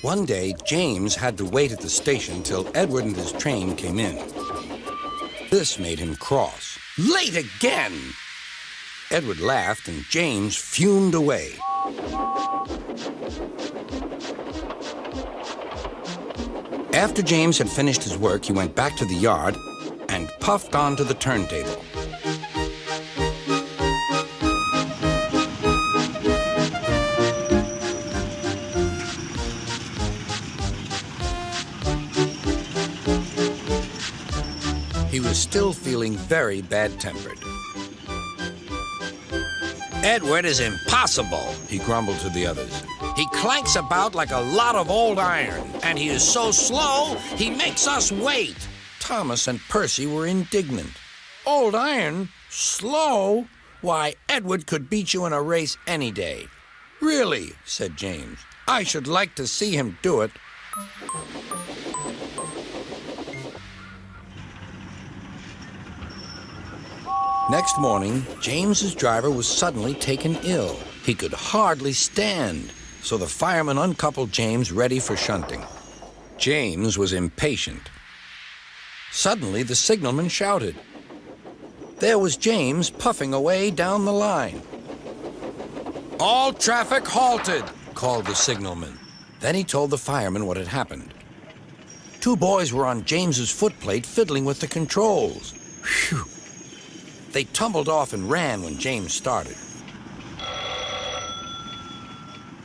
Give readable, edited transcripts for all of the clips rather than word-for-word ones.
One day, James had to wait at the station till Edward and his train came in. This made him cross. Late again! Edward laughed and James fumed away. After James had finished his work, he went back to the yard and puffed onto the turntable. He was still feeling very bad-tempered. Edward is impossible, He grumbled to the others. He clanks about like a lot of old iron, and he is so slow, he makes us wait. Thomas and Percy were indignant. Old iron? Slow? Why, Edward could beat you in a race any day. Really, said James. I should like to see him do it. Next morning, James's driver was suddenly taken ill. He could hardly stand, so the fireman uncoupled James ready for shunting. James was impatient. Suddenly, the signalman shouted. There was James puffing away down the line. All traffic halted, called the signalman. Then he told the fireman what had happened. Two boys were on James's footplate fiddling with the controls. Phew! They tumbled off and ran when James started.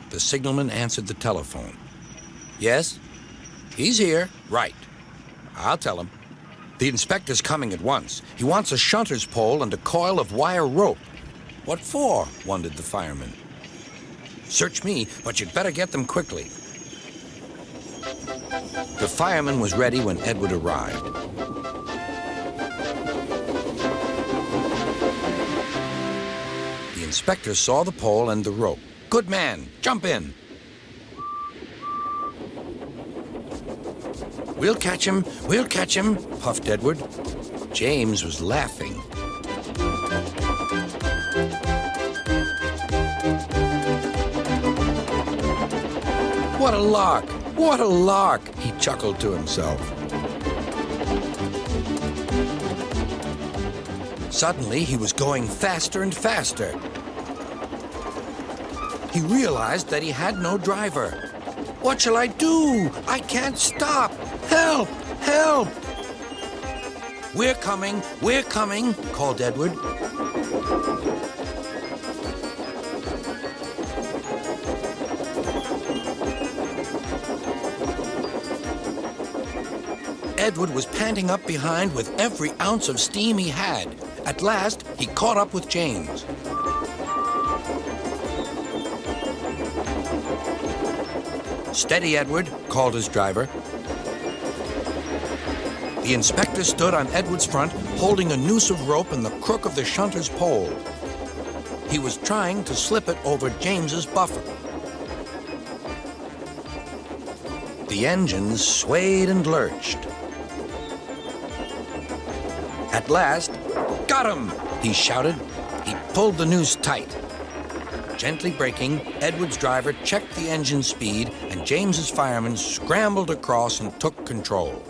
The signalman answered the telephone. Yes? He's here. Right. I'll tell him. The inspector's coming at once. He wants a shunter's pole and a coil of wire rope. What for? Wondered the fireman. Search me, but you'd better get them quickly. The fireman was ready when Edward arrived. The inspector saw the pole and the rope. Good man, jump in. We'll catch him, puffed Edward. James was laughing. What a lark, he chuckled to himself. Suddenly, he was going faster and faster. He realized that he had no driver. What shall I do? I can't stop. Help! Help! We're coming, called Edward. Edward was panting up behind with every ounce of steam he had. At last, he caught up with James. Steady, Edward, called his driver. The inspector stood on Edward's front, holding a noose of rope and the crook of the shunter's pole. He was trying to slip it over James's buffer. The engines swayed and lurched. At last, got him, he shouted. He pulled the noose tight. Gently braking, Edward's driver checked the engine speed, and James's fireman scrambled across and took control.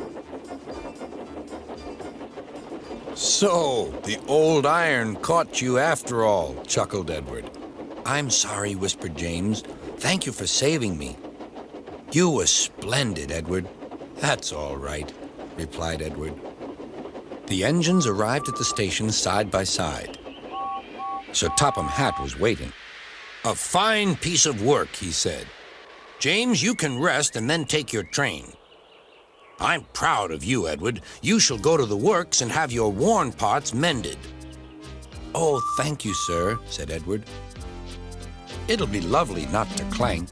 So, the old iron caught you after all, chuckled Edward. I'm sorry, whispered James. Thank you for saving me. You were splendid, Edward. That's all right, replied Edward. The engines arrived at the station side by side. Sir Topham Hatt was waiting. A fine piece of work, he said. James, you can rest and then take your train. I'm proud of you, Edward. You shall go to the works and have your worn parts mended. Oh, thank you, sir, said Edward. It'll be lovely not to clank.